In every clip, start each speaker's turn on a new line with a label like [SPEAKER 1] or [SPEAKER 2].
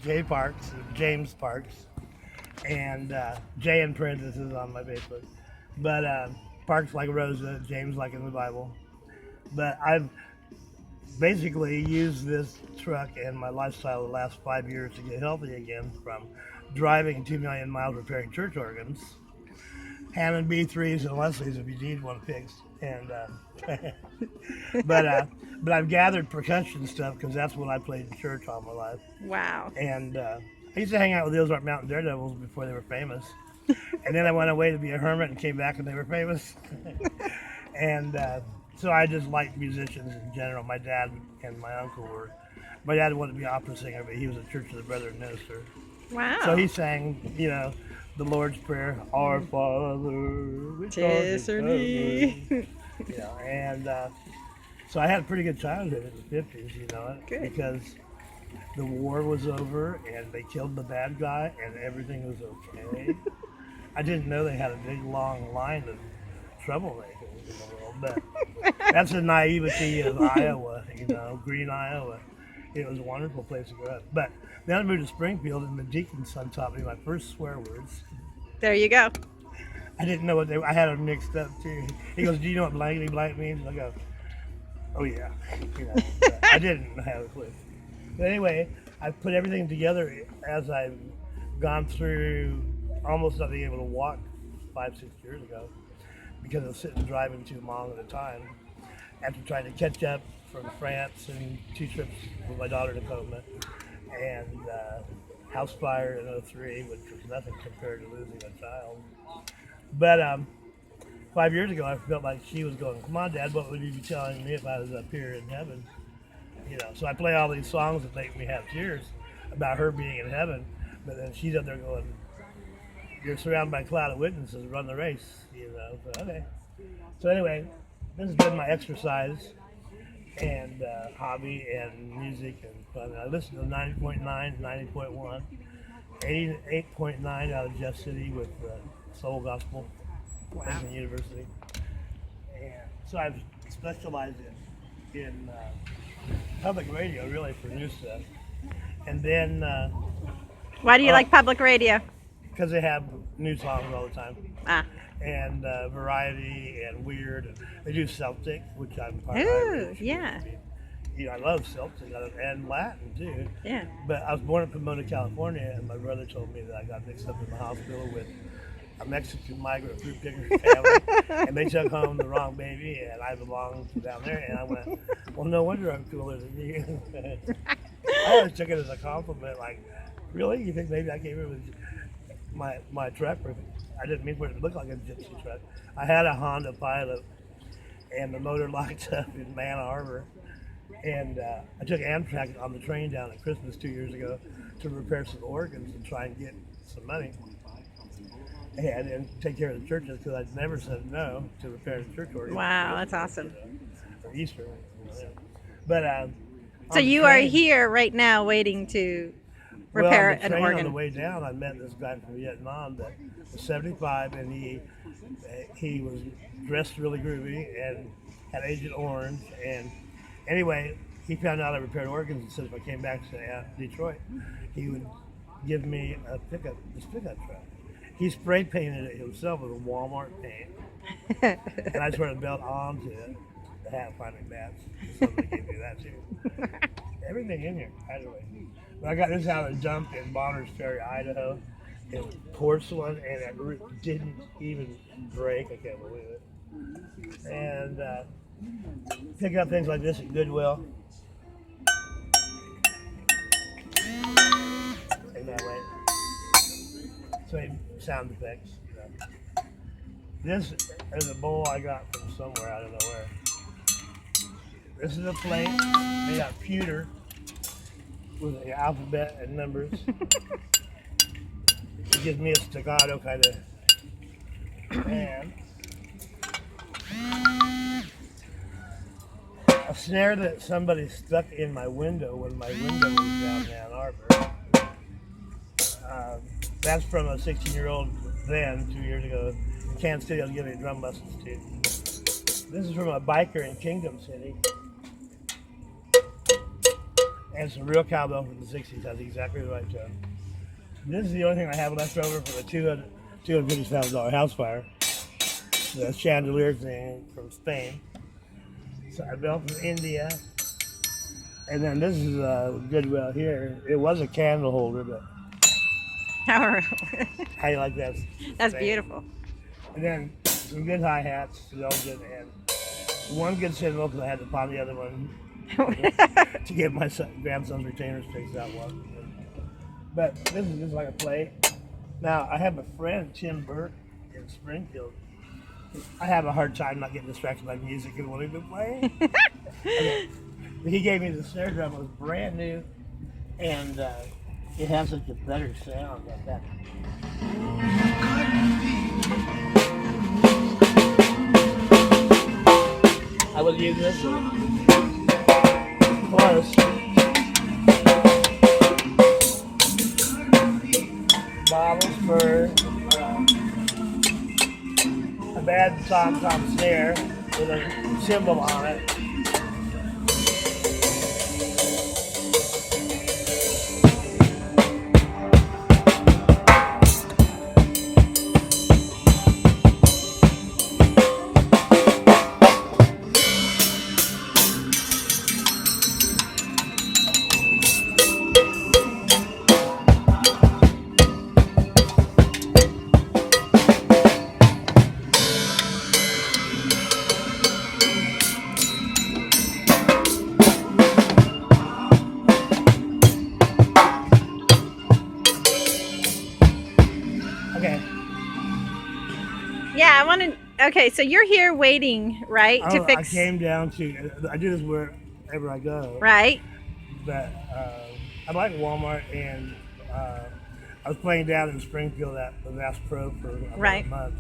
[SPEAKER 1] Jay Parks, James Parks, and Jay in parentheses on my Facebook. But Parks like Rosa, James like in the Bible. But I've basically used this truck and my lifestyle the last 5 years to get healthy again from driving 2 million miles repairing church organs, Hammond B3s and Leslie's if you need one fixed. And but I've gathered percussion stuff because that's what I played in church all my life.
[SPEAKER 2] Wow.
[SPEAKER 1] And I used to hang out with the Ozark Mountain Daredevils before they were famous. And then I went away to be a hermit and came back and they were famous. And so I just like musicians in general. My dad and my uncle were. My dad wanted to be an opera singer, but he was a Church of the Brethren minister.
[SPEAKER 2] Wow.
[SPEAKER 1] So he sang, the Lord's Prayer, Our Father, which art in heaven. And so I had a pretty good childhood in the 50s,
[SPEAKER 2] Good.
[SPEAKER 1] because the war was over and they killed the bad guy and everything was okay. I didn't know they had a big long line of troublemakers in the world, but that's the naivety of Iowa, green Iowa. It was a wonderful place to grow up. But then I moved to Springfield and the deacon's son taught me my first swear words.
[SPEAKER 2] There you go.
[SPEAKER 1] I didn't know what I had them mixed up too. He goes, "Do you know what blankety blank means?" I go, "Oh yeah." But I didn't have a clue. But anyway, I've put everything together as I've gone through almost not being able to walk 5-6 years ago because I was sitting driving too long at a time after trying to catch up from France and 2 trips with my daughter to Tacoma and house fire in '03, which was nothing compared to losing a child. But 5 years ago, I felt like she was going, "Come on, Dad, what would you be telling me if I was up here in heaven?" So I play all these songs that make me have tears about her being in heaven, but then she's up there going, "You're surrounded by a cloud of witnesses, run the race," So, okay. So anyway, this has been my exercise and hobby and music and fun. I listen to 90.9, 90.1, 88.9 out of Jeff City with Soul Gospel, Lincoln University. And so I've specialized in public radio, really, for new stuff. And then
[SPEAKER 2] Why do you like public radio?
[SPEAKER 1] because they have new songs all the time.
[SPEAKER 2] Ah.
[SPEAKER 1] And variety and weird. And they do Celtic, which I'm part of.
[SPEAKER 2] Ooh, yeah.
[SPEAKER 1] I love Celtic and Latin too.
[SPEAKER 2] Yeah.
[SPEAKER 1] But I was born in Pomona, California, and my brother told me that I got mixed up in the hospital with a Mexican migrant fruit picker family, and they took home the wrong baby, and I belonged down there. And I went, "Well, no wonder I'm cooler than you." I always took it as a compliment, like, "Really? You think maybe I came here with my truck?" I didn't mean for it to look like a gypsy truck. I had a Honda Pilot, and the motor locked up in Man Arbor. And I took Amtrak on the train down at Christmas 2 years ago to repair some organs and try and get some money. And take care of the churches because I'd never said no to repairing church organs.
[SPEAKER 2] Wow, that's awesome.
[SPEAKER 1] For Easter. But
[SPEAKER 2] So you are here right now waiting to repair
[SPEAKER 1] on the
[SPEAKER 2] an
[SPEAKER 1] train
[SPEAKER 2] organ.
[SPEAKER 1] On the way down, I met this guy from Vietnam that was 75, and he was dressed really groovy and had Agent Orange. And anyway, he found out I repaired organs and said if I came back to Detroit, he would give me this pickup truck. He spray painted it himself with a Walmart paint, and I sort of built onto it. The hat finally matched. Somebody gave me that too. Everything in here, by the way. But I got this out of a dump in Bonners Ferry, Idaho. It was porcelain, and it didn't even break. I can't believe it. And pick up things like this at Goodwill. And that way. So sound effects. This is a bowl I got from somewhere, I don't know where. This is a plate made out of pewter with the alphabet and numbers. It gives me a staccato kind of. And a snare that somebody stuck in my window when my window was down in Ann Arbor. That's from a 16-year-old then, 2 years ago, in Kansas City. I was giving drum lessons to. This is from a biker in Kingdom City. and some real cowbell from the 60s. That's exactly the right tone. This is the only thing I have left over for the $250,000 house fire. The chandelier thing from Spain. So I built from India. And then this is a Goodwill here. It was a candle holder, but how you like that?
[SPEAKER 2] That's beautiful.
[SPEAKER 1] And then some good hi-hats, all good, and one good cymbal because I had to pawn the other one to get my grandson's retainers fixed out one. But this is just like a plate. Now, I have a friend, Tim Burke, in Springfield. I have a hard time not getting distracted by music and wanting to play. Okay. He gave me the snare drum. It was brand new, and it has such a better sound like that. I would use this plus bottles for a bad tom-tom snare with a cymbal on it.
[SPEAKER 2] Yeah, I want to. Okay, so you're here waiting, right, to fix.
[SPEAKER 1] I came down to. I do this wherever I go.
[SPEAKER 2] Right.
[SPEAKER 1] But I like Walmart, and I was playing down in Springfield at the Bass Pro for about a month.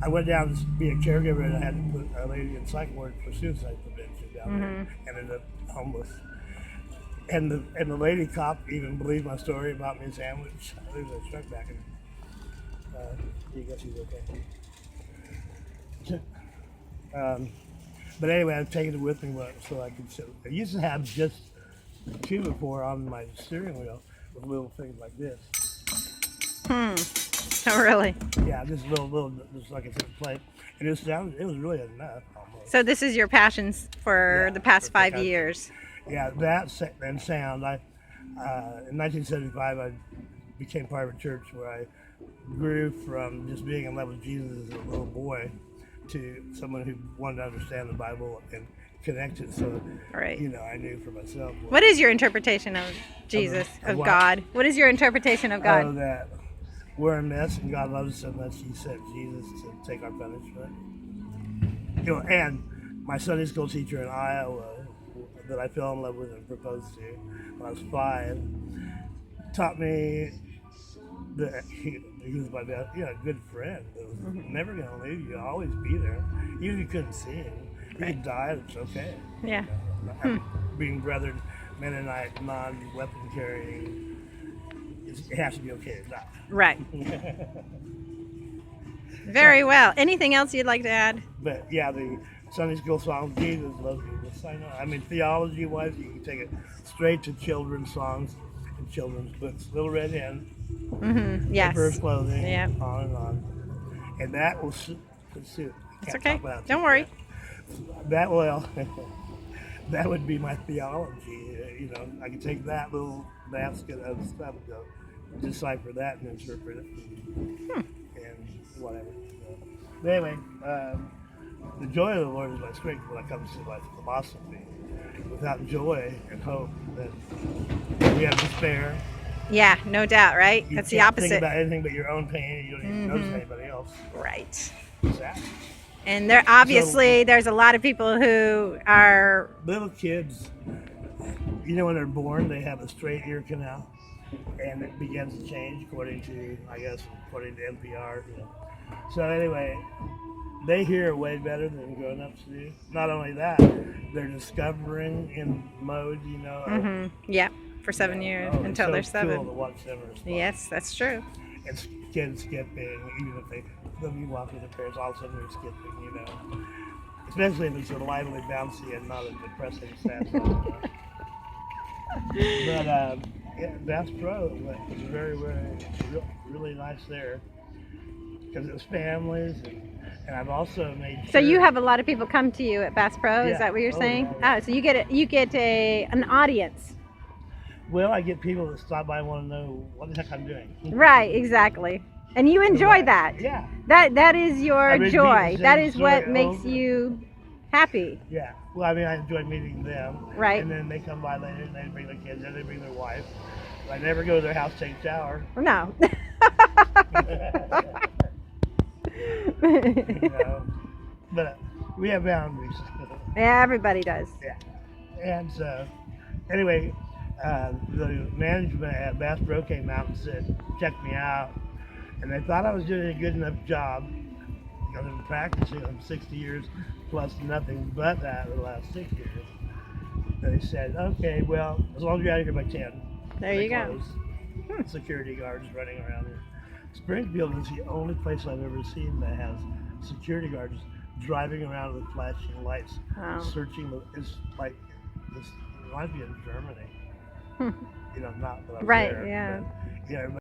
[SPEAKER 1] I went down to be a caregiver, and I had to put a lady in psych ward for suicide prevention down there, and ended up homeless. And the lady cop even believed my story about me a sandwich. I think I struck back and you guess he's okay. But anyway, I've taken it with me so I could sit. I used to have just two before on my steering wheel with little things like this.
[SPEAKER 2] Oh, really?
[SPEAKER 1] Yeah, just little, just like I said, play. And it was really enough almost.
[SPEAKER 2] So this is your passions for the past 5 years.
[SPEAKER 1] Yeah, that and sound. In 1975, I became part of a church where I grew from just being in love with Jesus as a little boy to someone who wanted to understand the Bible and connect it. So, you know, I knew for myself.
[SPEAKER 2] What is your interpretation of Jesus, of God? What is your interpretation of God?
[SPEAKER 1] Oh, that we're a mess and God loves us so much He sent Jesus to take our punishment. You know, and my Sunday school teacher in Iowa that I fell in love with and proposed to when I was 5 taught me that he was my best, good friend. That was never going to leave you. Always be there. Even if you couldn't see him, he could die. It's okay.
[SPEAKER 2] Yeah.
[SPEAKER 1] Being brethren, Mennonite, non-weapon carrying, it has to be okay to die.
[SPEAKER 2] Right. Very well. Anything else you'd like to add?
[SPEAKER 1] But yeah, the Sunday school songs, Jesus loves you. I mean, theology-wise, you can take it straight to children's songs and children's books. Little Red Hen,
[SPEAKER 2] yes.
[SPEAKER 1] First Clothing,
[SPEAKER 2] yep.
[SPEAKER 1] On and on. And that will suit.
[SPEAKER 2] It's okay. Don't worry.
[SPEAKER 1] That that would be my theology. You know, I could take that little basket of stuff, decipher that, and interpret it, and whatever. But anyway, the joy of the Lord is my strength when it comes to my philosophy. Without joy and hope, then we have despair.
[SPEAKER 2] Yeah, no doubt, right? That's the opposite.
[SPEAKER 1] You can't think about anything but your own pain. You don't even notice anybody else.
[SPEAKER 2] Right.
[SPEAKER 1] Exactly.
[SPEAKER 2] And there's a lot of people who are
[SPEAKER 1] little kids. You know, when they're born, they have a straight ear canal, and it begins to change according to NPR. You know. So anyway, they hear way better than grown-ups do. Not only that, they're discovering in mode. You know.
[SPEAKER 2] Yeah. For 7 years until they're 7.
[SPEAKER 1] Cool to watch them respond.
[SPEAKER 2] Yes, that's true.
[SPEAKER 1] And kids skipping, even if they'll be walking with their parents, all of a sudden they're skipping, you know. Especially if it's a lively, bouncy, and not a depressing sad song. Yeah, Bass Pro was really nice there because it was families, and I've also made sure.
[SPEAKER 2] So you have a lot of people come to you at Bass Pro. Is
[SPEAKER 1] Yeah.
[SPEAKER 2] that what you're
[SPEAKER 1] Oh,
[SPEAKER 2] saying?
[SPEAKER 1] yeah.
[SPEAKER 2] Oh, so you get an audience.
[SPEAKER 1] Well, I get people that stop by and want to know what the heck I'm doing.
[SPEAKER 2] Right, exactly. And you enjoy
[SPEAKER 1] Right.
[SPEAKER 2] that.
[SPEAKER 1] Yeah.
[SPEAKER 2] That is your
[SPEAKER 1] I've been
[SPEAKER 2] joy.
[SPEAKER 1] beating the
[SPEAKER 2] That
[SPEAKER 1] same
[SPEAKER 2] is what
[SPEAKER 1] story
[SPEAKER 2] makes
[SPEAKER 1] over.
[SPEAKER 2] you happy.
[SPEAKER 1] Yeah. Well, I mean, I enjoy meeting them.
[SPEAKER 2] Right.
[SPEAKER 1] And then they come by later and they bring their kids in, they bring their wife. I never go to their house to take a shower.
[SPEAKER 2] No.
[SPEAKER 1] You know. But we have boundaries.
[SPEAKER 2] Yeah, everybody does.
[SPEAKER 1] Yeah. And so, anyway, the management at Bass Pro came out and said, checked me out. And they thought I was doing a good enough job because I've been practicing. I'm 60 years plus nothing but that in the last 6 years. They said, okay, well, as long as you're out of here by 10.
[SPEAKER 2] There
[SPEAKER 1] they
[SPEAKER 2] you go.
[SPEAKER 1] close. Security guards running around there. Springfield is the only place I've ever seen that has security guards driving around with flashing lights,
[SPEAKER 2] Wow.
[SPEAKER 1] searching. It's like, this reminds me of Germany. You know, not that I'm
[SPEAKER 2] Right,
[SPEAKER 1] there,
[SPEAKER 2] yeah.
[SPEAKER 1] but, you know,